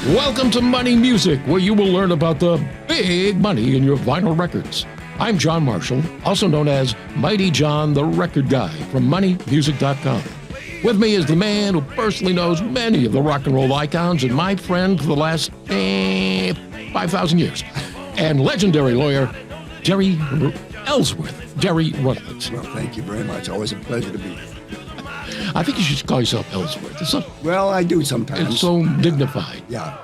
Welcome to Money Music, where you will learn about the big money in your vinyl records. I'm John Marshall, also known as Mighty John, the record guy from MoneyMusic.com. With me is the man who personally knows many of the rock and roll icons and my friend for the last 5,000 years, and legendary lawyer Derry Ellsworth, Derry Rundlett. Well, thank you very much. Always a pleasure to be here. I think you should call yourself Ellsworth. Well, I do sometimes. It's so dignified. Yeah.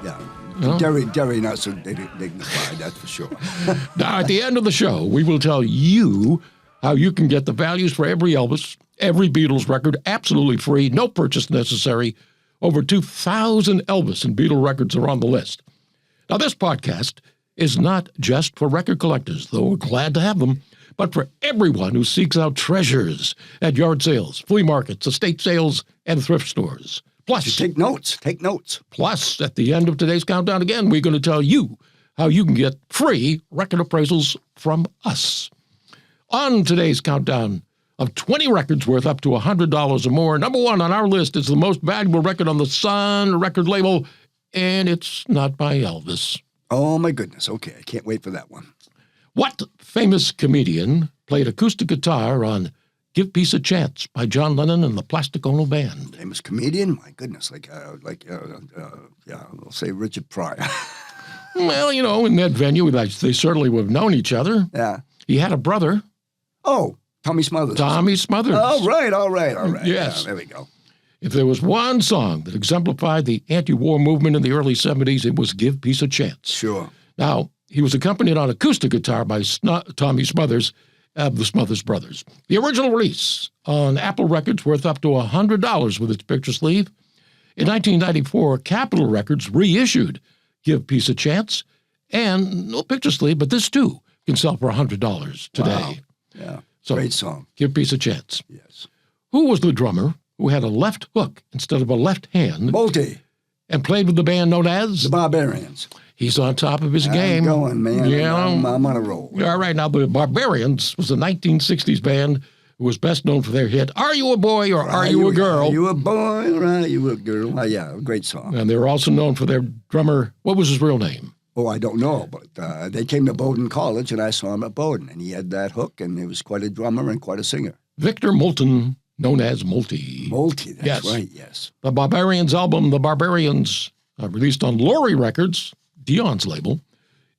You know? Derry, not so dignified, that's for sure. Now, at the end of the show, we will tell you how you can get the values for every Elvis, every Beatles record, absolutely free, no purchase necessary. Over 2,000 Elvis and Beatle records are on the list. Now, this podcast is not just for record collectors, though we're glad to have them, but for everyone who seeks out treasures at yard sales, flea markets, estate sales, and thrift stores. Plus, Take notes. Plus, at the end of today's countdown again, we're going to tell you how you can get free record appraisals from us. On today's countdown of 20 records worth up to $100 or more, number one on our list is the most valuable record on the Sun record label, and it's not by Elvis. Oh, my goodness. Okay, I can't wait for that one. What famous comedian played acoustic guitar on Give Peace a Chance by John Lennon and the Plastic Ono Band? Famous comedian? My goodness, we'll say Richard Pryor. Well, you know, in that venue, they certainly would have known each other. Yeah. He had a brother. Oh, Tommy Smothers. Tommy Smothers. Oh, right, all right. Yes. Yeah, there we go. If there was one song that exemplified the anti-war movement in the early 70s, it was Give Peace a Chance. Sure. Now, he was accompanied on acoustic guitar by Tommy Smothers of the Smothers Brothers. The original release on Apple Records worth up to $100 with its picture sleeve. In 1994, Capitol Records reissued Give Peace a Chance, and no picture sleeve, but this too can sell for $100 today. Wow. Yeah, So, great song. Give Peace a Chance. Yes. Who was the drummer who had a left hook instead of a left hand Multi, and played with the band known as? the Barbarians. He's on top of his game. I'm going, man. Yeah. I'm on a roll. All right, now the Barbarians was a 1960s band who was best known for their hit, Are You a Boy or Are You a Girl? Are you a boy or are you a girl? Oh, yeah, great song. And they were also known for their drummer, what was his real name? Oh, I don't know, but they came to Bowdoin College, and I saw him at Bowdoin, and he had that hook, and he was quite a drummer and quite a singer. Victor Moulton, known as Multi. Multi, that's Yes. right, yes. The Barbarians album, The Barbarians, released on Laurie Records, Dion's label,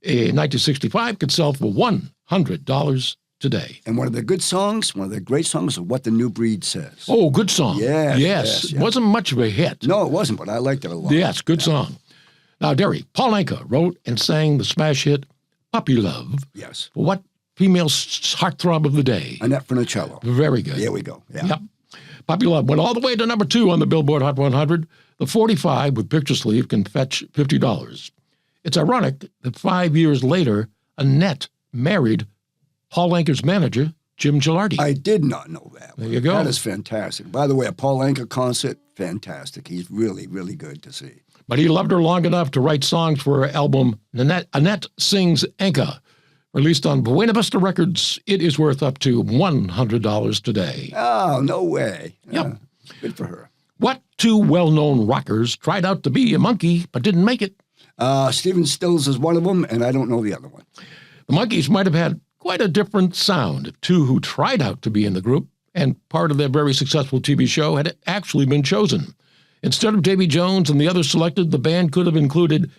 in 1965, could sell for $100 today. And one of the great songs is What the New Breed Says. Oh, good song. Yes. Wasn't much of a hit. No, it wasn't, but I liked it a lot. Yes, good song. Now, Derry, Paul Anka wrote and sang the smash hit Puppy Love. Yes. For what female heartthrob of the day? Annette Funicello. Very good. There we go. Yeah. Yep. Puppy Love went all the way to number 2 on the Billboard Hot 100. The 45 with picture sleeve can fetch $50. It's ironic that 5 years later, Annette married Paul Anka's manager, Jim Gilardi. I did not know that. There you go. That is fantastic. By the way, a Paul Anka concert, fantastic. He's really, really good to see. But he loved her long enough to write songs for her album, Annette Sings Anka. Released on Buena Vista Records, it is worth up to $100 today. Oh, no way. Yep. Good for her. What two well-known rockers tried out to be a monkey but didn't make it? Stephen Stills is one of them, and I don't know the other one. The Monkees might have had quite a different sound if two who tried out to be in the group and part of their very successful TV show had actually been chosen. Instead of Davy Jones and the others selected, the band could have included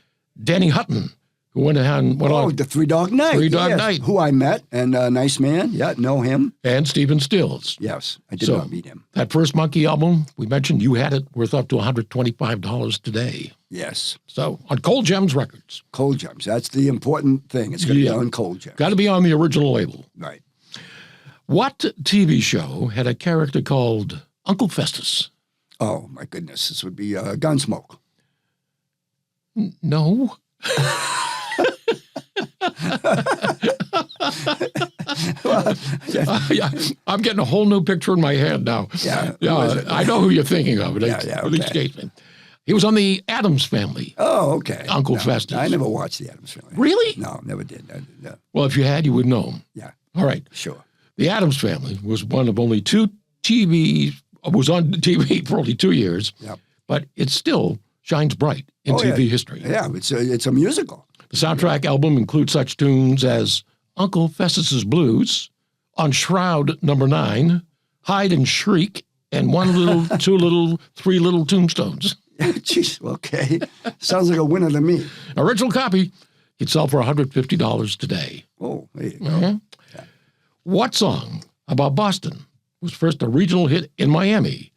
Danny Hutton, who went on... the Three Dog Night. Three Dog Night. Who I met, and nice man. Yeah, know him. And Stephen Stills. Yes, I did not meet him. That first Monkey album, we mentioned You Had It, worth up to $125 today. Yes. So, on Cold Gems Records. Cold Gems, that's the important thing. It's got to be on Cold Gems. Got to be on the original label. Right. What TV show had a character called Uncle Festus? Oh, my goodness. This would be Gunsmoke. No. I'm getting a whole new picture in my head now. Yeah, I know who you're thinking of. Okay. He was on the Addams Family. Oh, okay. Uncle Festus. I never watched the Addams Family. Really? No, never did. No. Well, if you had, you would know him. Yeah. All right. Sure. The Addams Family was one of only two was on TV for only 2 years, Yep. but it still shines bright in TV history. Yeah, it's a musical. The soundtrack album includes such tunes as Uncle Festus's Blues, On Shroud Number 9, Hide and Shriek, and One Little, Two Little, Three Little Tombstones. Jeez, okay. Sounds like a winner to me. Original copy could sell for $150 today. Oh, there you go. Mhm. Yeah. What song about Boston was first a regional hit in Miami?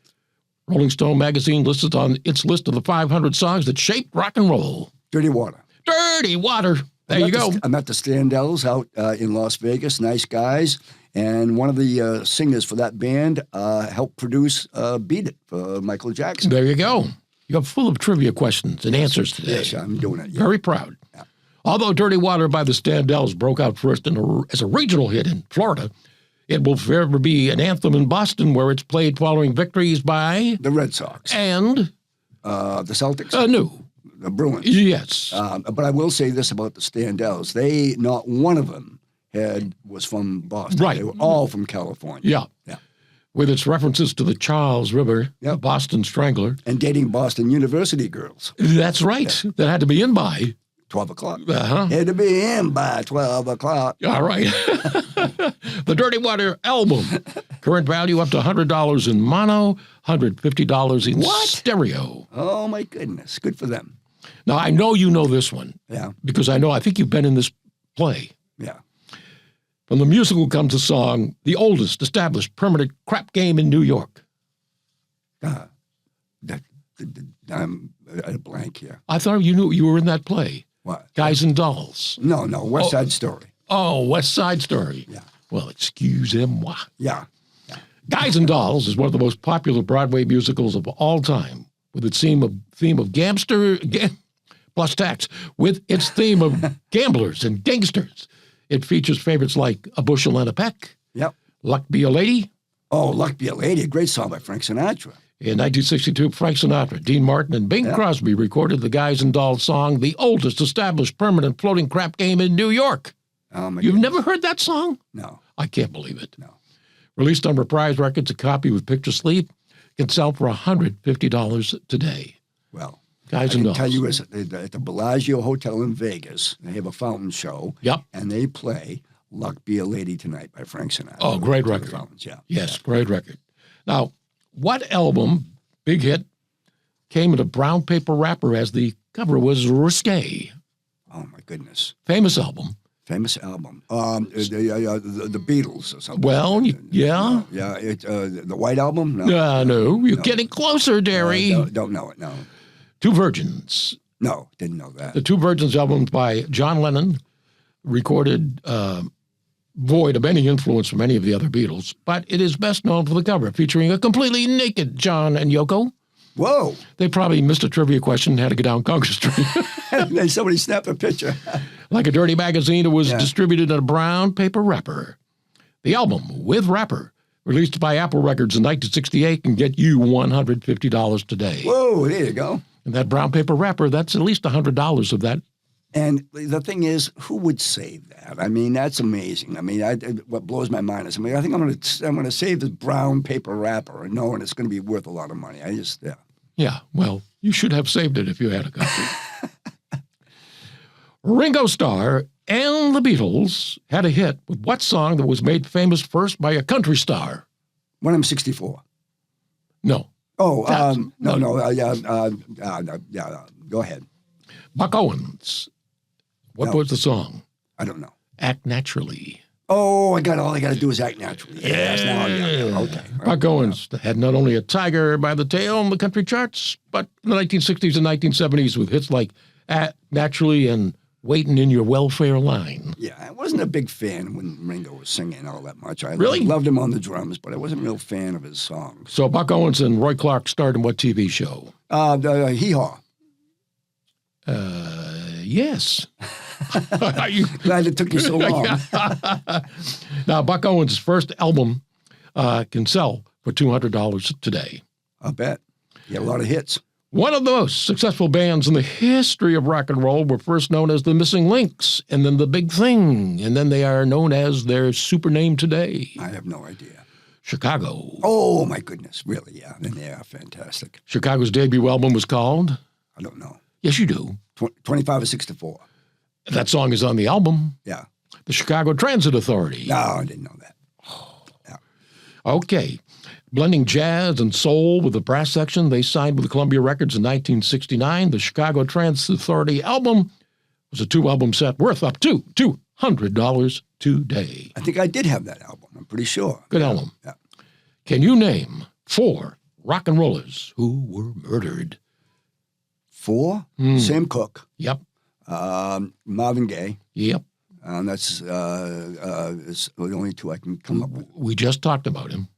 Rolling Stone magazine listed on its list of the 500 songs that shaped rock and roll. Dirty Water. Dirty Water. There you go. I met the Standells out in Las Vegas. Nice guys. And one of the singers for that band helped produce Beat It for Michael Jackson. There you go. You're full of trivia questions and answers today. Yes, I'm doing it. Yeah. Very proud. Yeah. Although Dirty Water by the Standells broke out first as a regional hit in Florida, it will forever be an anthem in Boston where it's played following victories by The Red Sox. and The Celtics. The Bruins. Yes. But I will say this about the Standells. Not one of them was from Boston. Right. They were all from California. Yeah. Yeah. With its references to the Charles River, the Yep. Boston Strangler. And dating Boston University girls. That's right. That had to be in by. 12 o'clock. Uh-huh. Had to be in by 12 o'clock. All right. The Dirty Water album. Current value up to $100 in mono, $150 in What? stereo. Oh, my goodness. Good for them. Now, I know you know this one Yeah. because I think you've been in this play. Yeah. From the musical comes the song, the oldest established permanent crap game in New York. I'm at a blank here. I thought you knew you were in that play. What? Guys and Dolls. No, West Side Story. Oh, West Side Story. Yeah. Well, excusez-moi. Yeah. Guys and Dolls is one of the most popular Broadway musicals of all time, with its theme of plus tax, with its theme of gamblers and gangsters. It features favorites like A Bushel and a Peck, Yep. Luck Be a Lady. Oh, Luck Be a Lady, a great song by Frank Sinatra. In 1962, Frank Sinatra, Dean Martin, and Bing Crosby recorded the Guys and Dolls song, the oldest established permanent floating crap game in New York. Oh, my You've goodness. never heard that song? No. I can't believe it. No. Released on Reprise Records, a copy with picture sleeve can sell for $150 today. Well, Guys I and can Dolls. tell you is at the Bellagio Hotel in Vegas, they have a fountain show. Yep. And they play Luck Be a Lady Tonight by Frank Sinatra. Oh, great The record. Fountains, yeah. Yes, great record. Now, what album, big hit, came in a brown paper wrapper as the cover was risque? Oh, my goodness. Famous album. Famous album. The Beatles or something. Well, yeah. Yeah, the White Album? No. No, you're getting closer, Derry. Don't know it, no. Two Virgins. No, didn't know that. The Two Virgins album by John Lennon, recorded void of any influence from any of the other Beatles, but it is best known for the cover, featuring a completely naked John and Yoko. Whoa. They probably missed a trivia question and had to go down Congress Street. Somebody snapped a picture. Like a dirty magazine, it was distributed in a brown paper wrapper. The album, with wrapper, released by Apple Records in 1968, can get you $150 today. Whoa, there you go. And that brown paper wrapper, that's at least $100 of that. And the thing is, who would save that? I mean, that's amazing. I mean, what blows my mind is, I think I'm going to save this brown paper wrapper, knowing it's going to be worth a lot of money. Yeah, well, you should have saved it if you had a copy. Ringo Starr and the Beatles had a hit with what song that was made famous first by a country star? When I'm 64. No. Oh, That's- go ahead. Buck Owens. What No. was the song? I don't know. Act Naturally. Oh, all I got to do is act naturally. Yes, now, yeah, okay. Buck Owens had not only a tiger by the tail in the country charts, but in the 1960s and 1970s with hits like Act Naturally and Waiting in Your Welfare Line. Yeah, I wasn't a big fan when Ringo was singing all that much. I Really? loved him on the drums, but I wasn't a real fan of his songs. So Buck Owens and Roy Clark starred in what TV show? Hee-Haw. Yes. Are you- Glad it took you so long. Now, Buck Owens' first album can sell for $200 today. I bet. He had a lot of hits. One of the most successful bands in the history of rock and roll were first known as the Missing Links, and then the Big Thing, and then they are known as their super name today. I have no idea. Chicago. Oh, my goodness. Really, yeah. And they are fantastic. Chicago's debut album was called? I don't know. Yes, you do. 25 or 64. That song is on the album. Yeah. The Chicago Transit Authority. No, I didn't know that. Yeah. Okay. Blending jazz and soul with the brass section, they signed with Columbia Records in 1969. The Chicago Transit Authority album was a 2-album set worth up to $200 today. I think I did have that album. I'm pretty sure. Good album. Yeah. Can you name 4 rock and rollers who were murdered? 4? Sam Cooke. Yep. Marvin Gaye. Yep. That's the only 2 I can come up with. We just talked about him.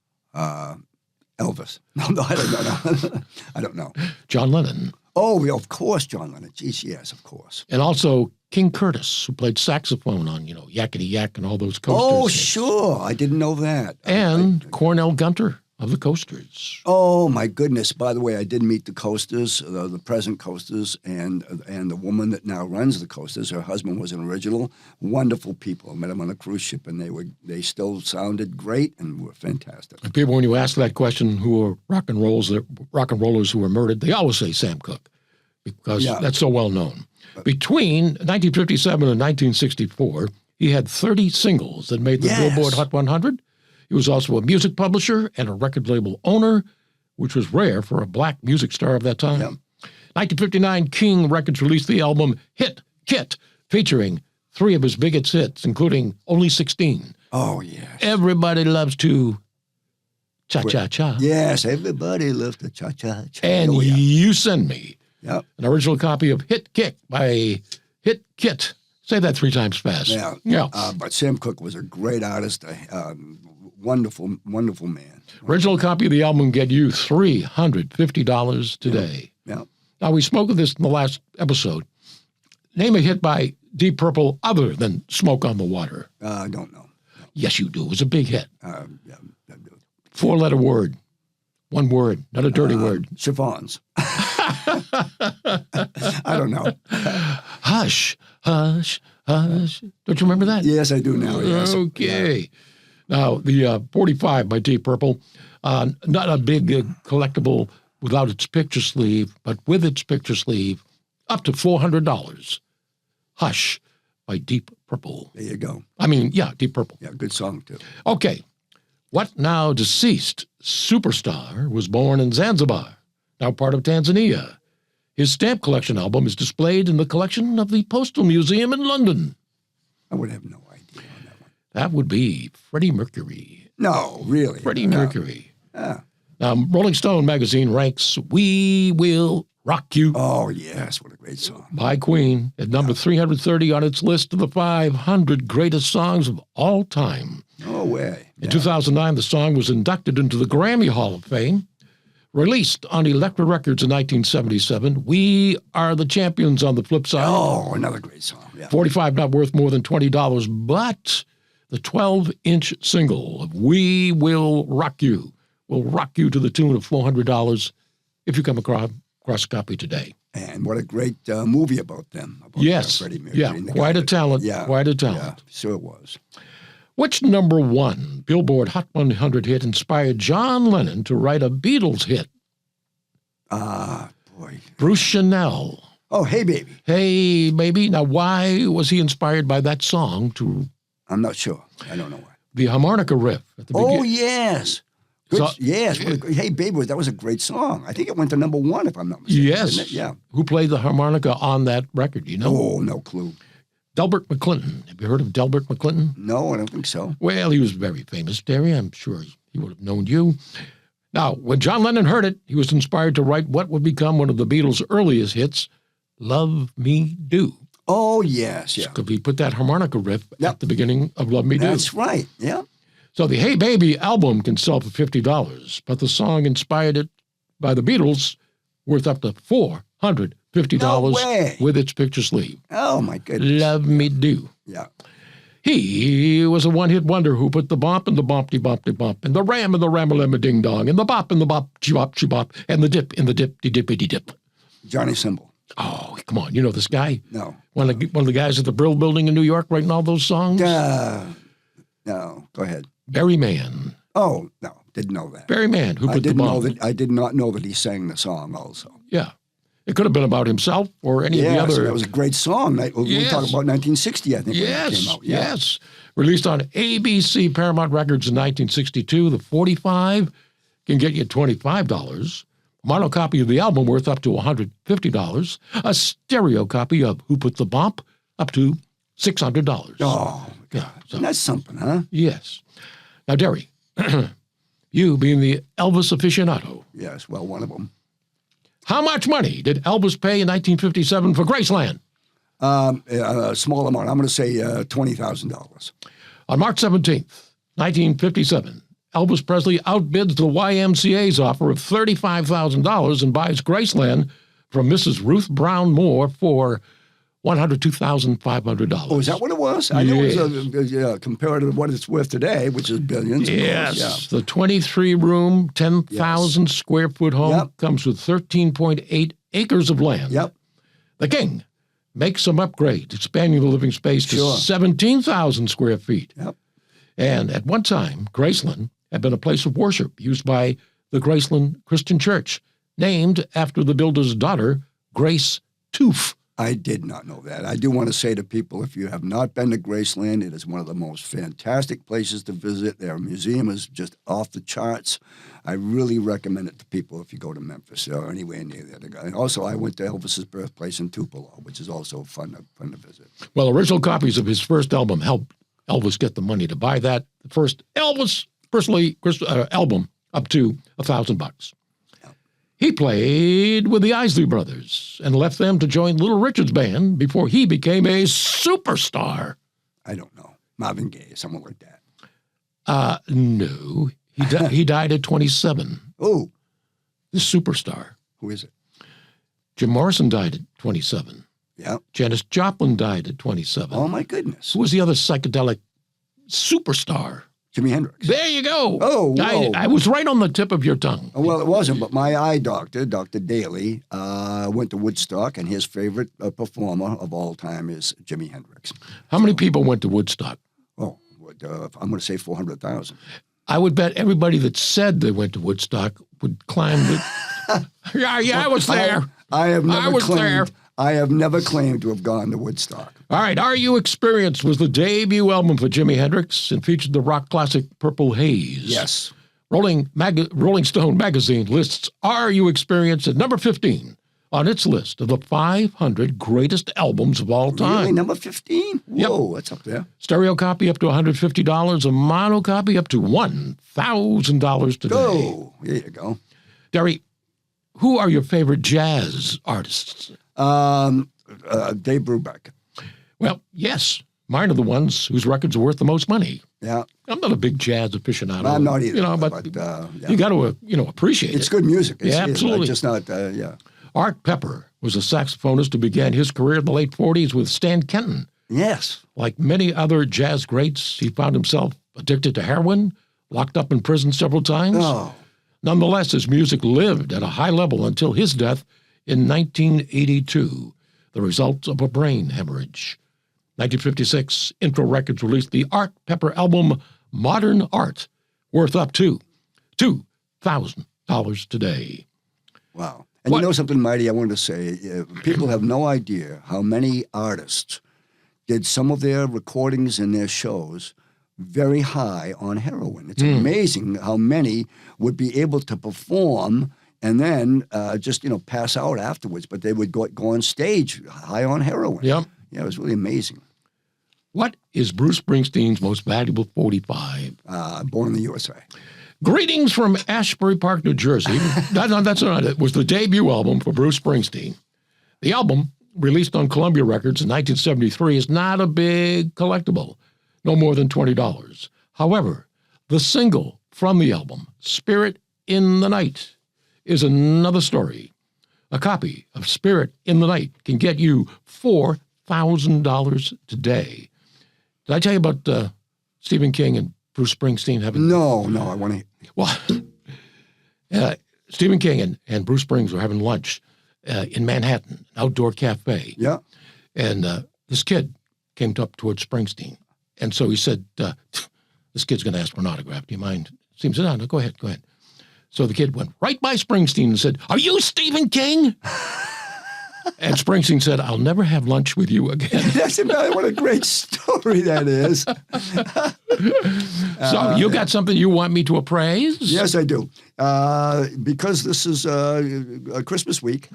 Elvis. No, I don't know. I don't know. John Lennon. Oh, yeah, of course, John Lennon. Geez, yes, of course. And also King Curtis, who played saxophone on, Yakety Yak and all those Coasters. Oh, hits. sure. I didn't know that. And Cornell Gunter of the Coasters. Oh, my goodness. By the way, I did meet the Coasters, the present Coasters, and the woman that now runs the Coasters. Her husband was an original. Wonderful people. I met them on a cruise ship, and they still sounded great and were fantastic. And people, when you ask that question, who are rock and rollers who were murdered, they always say Sam Cooke, because that's so well known. Between 1957 and 1964, he had 30 singles that made the Billboard Hot 100. He was also a music publisher and a record label owner, which was rare for a black music star of that time. Yep. 1959, King Records released the album Hit Kit, featuring 3 of his biggest hits, including Only 16. Oh, yes. Everybody Loves to Cha-Cha-Cha. Yes, everybody loves to cha-cha-cha. And You Send Me. Yep. An original copy of Hit Kick by Hit Kit. Say that 3 times fast. Yeah. But Sam Cooke was a great artist, wonderful, wonderful man. Original copy of the album get you $350 today. Yeah. Now, we spoke of this in the last episode. Name a hit by Deep Purple other than Smoke on the Water. I don't know. Yes, you do. It was a big hit. Yeah, I do. 4-letter word. 1 word, not a dirty word. Chiffons. I don't know. Hush, hush, hush. Don't you remember that? Yes, I do now. Yes. Okay. Yeah. Now, the 45 by Deep Purple, not a big collectible without its picture sleeve, but with its picture sleeve, up to $400. Hush by Deep Purple. There you go. Deep Purple. Yeah, good song, too. Okay. What now deceased superstar was born in Zanzibar, now part of Tanzania. His stamp collection album is displayed in the collection of the Postal Museum in London. I would have no idea on that one. That would be Freddie Mercury. No, really? Freddie Mercury. Yeah. Rolling Stone magazine ranks We Will Rock You. Oh, yes. What a great song. By Queen at number 330 on its list of the 500 greatest songs of all time. No way. In 2009, the song was inducted into the Grammy Hall of Fame. Released on Elektra Records in 1977, We Are the Champions on the flip side. Oh, another great song. Yeah. 45 not worth more than $20, but the 12-inch single of We Will Rock You will rock you to the tune of $400 if you come across a copy today. And what a great movie about them. About Freddie Mercury. Yeah, quite a talent. Yeah, quite a talent. Yeah, sure it was. Which number 1 Billboard Hot 100 hit inspired John Lennon to write a Beatles hit? Boy. Bruce Chanel. Oh, Hey Baby. Hey Baby. Now, why was he inspired by that song to... I'm not sure. I don't know why. The harmonica riff at the beginning. Oh, yes. Good, yes. Hey Baby, that was a great song. I think it went to number 1, if I'm not mistaken. Yes. Yeah. Who played the harmonica on that record, you know? Oh, no clue. Delbert McClinton. Have you heard of Delbert McClinton? No, I don't think so. Well, he was very famous, Derry. I'm sure he would have known you. Now, when John Lennon heard it, he was inspired to write what would become one of the Beatles' earliest hits, Love Me Do. Oh, yes, yeah. Because he put that harmonica riff at the beginning of Love Me Do. That's right, yeah. So the Hey Baby album can sell for $50, but the song inspired it by the Beatles, worth up to $450 with its picture sleeve. Oh, my goodness. Love Me Do. Yeah. He was a one-hit wonder who put the bump and the bumpty-bumpty-bump and the ram and the ram-a-lemma-ding-dong and the bop and the bop-chi-bop-chi-bop and the dip in the dip-de-dippity-dip. Johnny Symbol. Oh, come on. You know this guy? No. One of the guys at the Brill Building in New York writing all those songs? No. Go ahead. Barry Mann. Oh, no. Didn't know that. Barry Mann, who put the bomb. I did not know that he sang the song also. Yeah. It could have been about himself or any of the other. That was a great song. We talk about 1960, I think, when it came out. Yeah. Yes. Released on ABC Paramount Records in 1962, the 45 can get you $25. Mono copy of the album worth up to $150. A stereo copy of Who Put the Bump up to $600. Oh, God. So, that's something, huh? Yes. Now, Derry, you being the Elvis aficionado. Yes, well, one of them. How much money did Elvis pay in 1957 for Graceland? A small amount. I'm going to say $20,000. On March 17th, 1957, Elvis Presley outbids the YMCA's offer of $35,000 and buys Graceland from Mrs. Ruth Brown Moore for $102,500. Oh, is that what it was? I know it was compared to what it's worth today, which is billions. Yes. The 23-room, 10,000 square foot home comes with 13.8 acres of land. Yep. The King makes some upgrades, expanding the living space to 17,000 square feet. Yep. And at one time, Graceland had been a place of worship used by the Graceland Christian Church, named after the builder's daughter, Grace Toof. I did not know that. I do want to say to people, if you have not been to Graceland, it is one of the most fantastic places to visit. Their museum is just off the charts. I really recommend it to people if you go to Memphis or anywhere near there. And also, I went to Elvis's birthplace in Tupelo, which is also fun to visit. Well, original copies of his first album helped Elvis get the money to buy that. The first Elvis Presley album up to $1,000. He played with the Isley Brothers and left them to join Little Richard's band before he became a superstar. I don't know. Marvin Gaye, someone like that. No. He died at 27. Oh. The superstar. Who is it? Jim Morrison died at 27. Yeah. Janis Joplin died at 27. Oh, my goodness. Who was the other psychedelic superstar? Jimi Hendrix. There you go. Oh, I was right on the tip of your tongue. Well, it wasn't, but my eye doctor, Dr. Daly, went to Woodstock, and his favorite performer of all time is Jimi Hendrix. How many people went to Woodstock? Oh, I'm going to say 400,000. I would bet everybody that said they went to Woodstock would climb the... yeah, I was there. I have never claimed to have gone to Woodstock. All right, Are You Experienced was the debut album for Jimi Hendrix and featured the rock classic Purple Haze. Yes. Rolling Stone magazine lists Are You Experienced at number 15 on its list of the 500 greatest albums of all time. Really? Number 15? Whoa, Yep. that's up there. Stereo copy up to $150, a mono copy up to $1,000 today. Oh, there you go. Derry, who are your favorite jazz artists? Dave Brubeck. Well, yes. Mine are the ones whose records are worth the most money. Yeah. I'm not a big jazz aficionado. I'm not either. You know, but you got to, appreciate it. It's good music. Yeah, absolutely. It's just not, yeah. Art Pepper was a saxophonist who began his career in the late 40s with Stan Kenton. Yes. Like many other jazz greats, he found himself addicted to heroin, locked up in prison several times. Oh. Nonetheless, his music lived at a high level until his death in 1982, the result of a brain hemorrhage. 1956, Intro Records released the Art Pepper album, Modern Art, worth up to $2,000 today. Wow. And you know something, Mighty, I wanted to say, people have no idea how many artists did some of their recordings and their shows very high on heroin. It's amazing how many would be able to perform and then just, pass out afterwards, but they would go on stage high on heroin. Yep. Yeah, it was really amazing. What is Bruce Springsteen's most valuable 45? Born in the USA. Greetings from Ashbury Park, New Jersey. That's not it. It was the debut album for Bruce Springsteen. The album, released on Columbia Records in 1973, is not a big collectible, no more than $20. However, the single from the album, Spirit in the Night, is another story. A copy of Spirit in the Night can get you $4,000 today. Did I tell you about Stephen King and Bruce Springsteen having... No, I want to... Well, Stephen King and Bruce Springs were having lunch in Manhattan, an outdoor cafe. Yeah. And this kid came up towards Springsteen. And so he said, this kid's going to ask for an autograph. Do you mind? He said, no, go ahead. So the kid went right by Springsteen and said, are you Stephen King? And Springsteen said, I'll never have lunch with you again. That's about what a great story that is. So you got something you want me to appraise? Yes, I do. Because this is a Christmas week,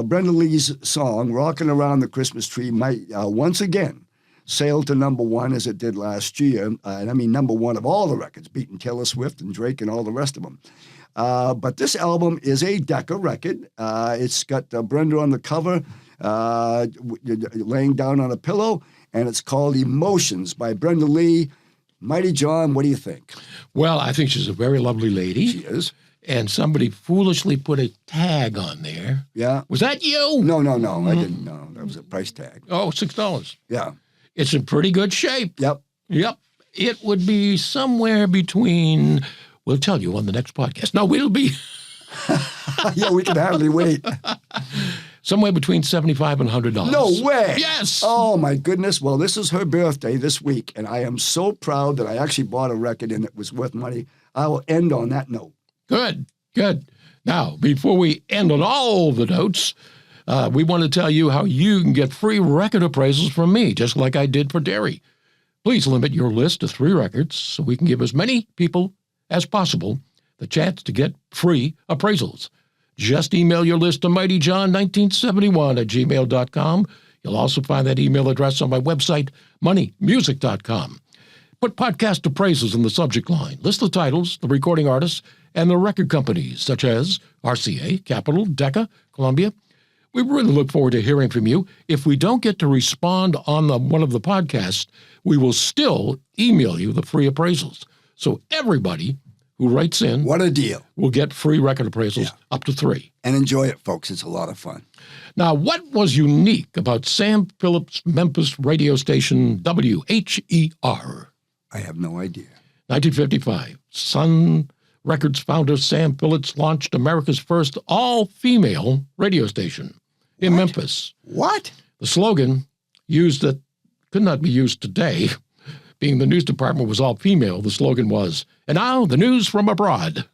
Brenda Lee's song, Rockin' Around the Christmas Tree, might once again sail to number one as it did last year. And I mean number one of all the records, beating Taylor Swift and Drake and all the rest of them. But this album is a Decca record. It's got Brenda on the cover, laying down on a pillow, and it's called Emotions by Brenda Lee. Mighty John, what do you think? Well, I think she's a very lovely lady. She is. And somebody foolishly put a tag on there. Yeah. Was that you? No, I didn't know. That was a price tag. Oh, $6. Yeah. It's in pretty good shape. Yep. It would be somewhere between, we'll tell you on the next podcast. No, it'll be Yeah, we can hardly wait. somewhere between $75 and $100. No way. Yes. Oh, my goodness. Well, this is her birthday this week, and I am so proud that I actually bought a record and it was worth money. I will end on that note. Good. Now, before we end on all the notes, we want to tell you how you can get free record appraisals from me, just like I did for Derry. Please limit your list to 3 records so we can give as many people as possible the chance to get free appraisals. Just email your list to mightyjohn1971@gmail.com. You'll also find that email address on my website, moneymusic.com. Put podcast appraisals in the subject line. List the titles, the recording artists, and the record companies, such as RCA, Capitol, Decca, Columbia. We really look forward to hearing from you. If we don't get to respond on one of the podcasts, we will still email you the free appraisals. So everybody who writes in What a deal. will get free record appraisals up to 3. And enjoy it, folks. It's a lot of fun. Now, what was unique about Sam Phillips' Memphis radio station WHER? I have no idea. 1955, Sun Records founder Sam Phillips launched America's first all-female radio station in Memphis. What? The slogan, used that could not be used today, being the news department was all female, the slogan was, and now the news from abroad.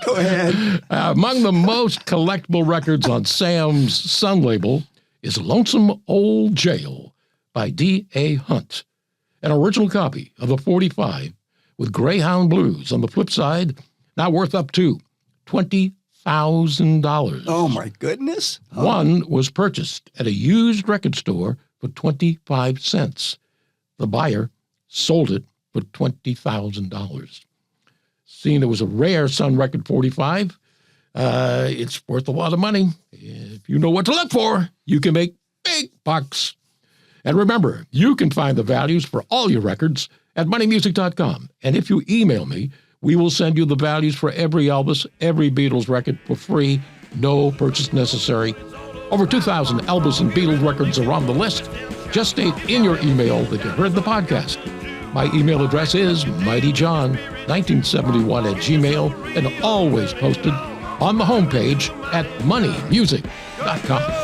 Go ahead. Among the most collectible records on Sam's Sun label is Lonesome Old Jail by D.A. Hunt, an original copy of the 45 with Greyhound Blues on the flip side, now worth up to $20,000. Oh, my goodness. One was purchased at a used record store for 25 cents. The buyer sold it for $20,000. Seeing it was a rare Sun Record 45, it's worth a lot of money. If you know what to look for, you can make big bucks. And remember, you can find the values for all your records at moneymusic.com. And if you email me, we will send you the values for every Elvis, every Beatles record for free, no purchase necessary. Over 2,000 Elvis and Beatles records are on the list. Just state in your email that you heard the podcast. My email address is mightyjohn1971@gmail and always posted on the homepage at moneymusic.com.